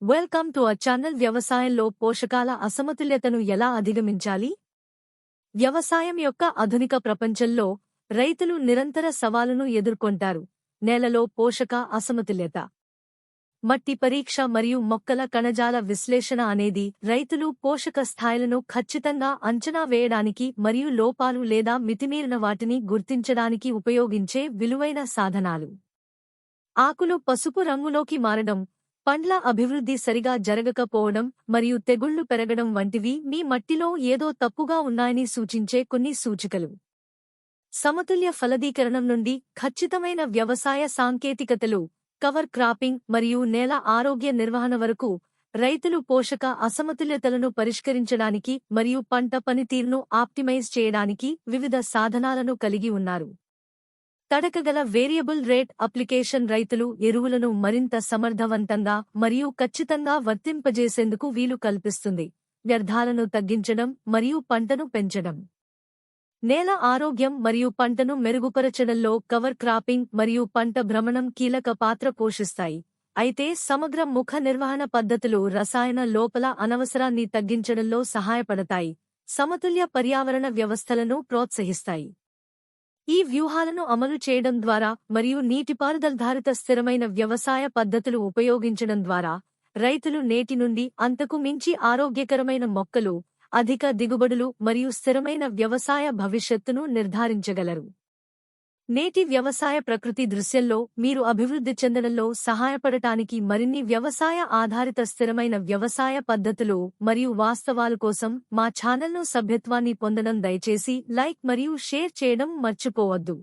Welcome to our channel. వ్యవసాయంలో పోషకాల అసమతుల్యతను ఎలా అధిగమించాలి? వ్యవసాయం యొక్క ఆధునిక ప్రపంచంలో రైతులు నిరంతర సవాలును ఎదుర్కొంటారు. నేలలో పోషక అసమతుల్యత, మట్టి పరీక్ష మరియు మొక్కల కణజాల విశ్లేషణ అనేది రైతులు పోషక స్థాయిలను ఖచ్చితంగా అంచనా వేయడానికి మరియు లోపాలు లేదా మితిమీరిన వాటిని గుర్తించడానికి ఉపయోగించే విలువైన సాధనాలు. ఆకులు పసుపు రంగులోకి మారడం, పండ్ల అభివృద్ధి సరిగా జరగకపోవడం మరియు తెగుళ్లు పెరగడం వంటివి మీ మట్టిలో ఏదో తప్పుగా ఉన్నాయని సూచించే కొన్ని సూచికలు. సమతుల్య ఫలదీకరణం నుండి ఖచ్చితమైన వ్యవసాయ సాంకేతికతలు, కవర్ క్రాపింగ్ మరియు నేల ఆరోగ్య నిర్వహణ వరకు, రైతులు పోషక అసమతుల్యతలను పరిష్కరించడానికి మరియు పంట పనితీరును ఆప్టిమైజ్ చేయడానికి వివిధ సాధనాలను కలిగి ఉన్నారు. తడకగల వేరియబుల్ రేట్ అప్లికేషన్ రైతులు ఎరువులను మరింత సమర్థవంతంగా మరియు ఖచ్చితంగా వర్తింపజేసేందుకు వీలు కల్పిస్తుంది. వ్యర్థాలను తగ్గించడం మరియు పంటను పెంచడం. నేల ఆరోగ్యం మరియు పంటను మెరుగుపరచడంలో కవర్ క్రాపింగ్ మరియు పంట భ్రమణం కీలక పాత్ర పోషిస్తాయి. అయితే సమగ్ర ముఖ నిర్వహణ పద్ధతులు రసాయన లోపల అనవసరాన్ని తగ్గించడంలో సహాయపడతాయి, సమతుల్య పర్యావరణ వ్యవస్థలను ప్రోత్సహిస్తాయి. ఈ వ్యూహాలను అమలు చేయడం ద్వారా మరియు నీటిపారుదలాధారిత స్థిరమైన వ్యవసాయ పద్ధతులు ఉపయోగించడం ద్వారా రైతులు నేటి నుండి అంతకు మించి ఆరోగ్యకరమైన మొక్కలు, అధిక దిగుబడులు మరియు స్థిరమైన వ్యవసాయ భవిష్యత్తును నిర్ధారించగలరు. నేటి వ్యవసాయ ప్రకృతి దృశ్యంలో మీరు అభివృద్ధి చెందడంలో సహాయపడటానికి మరిన్ని వ్యవసాయ ఆధారిత స్థిరమైన వ్యవసాయ పద్ధతులు మరియు వాస్తవాల కోసం మా ఛానల్ను సభ్యత్వాన్ని పొందడం దయచేసి లైక్ మరియు షేర్ చేయడం మర్చిపోవద్దు.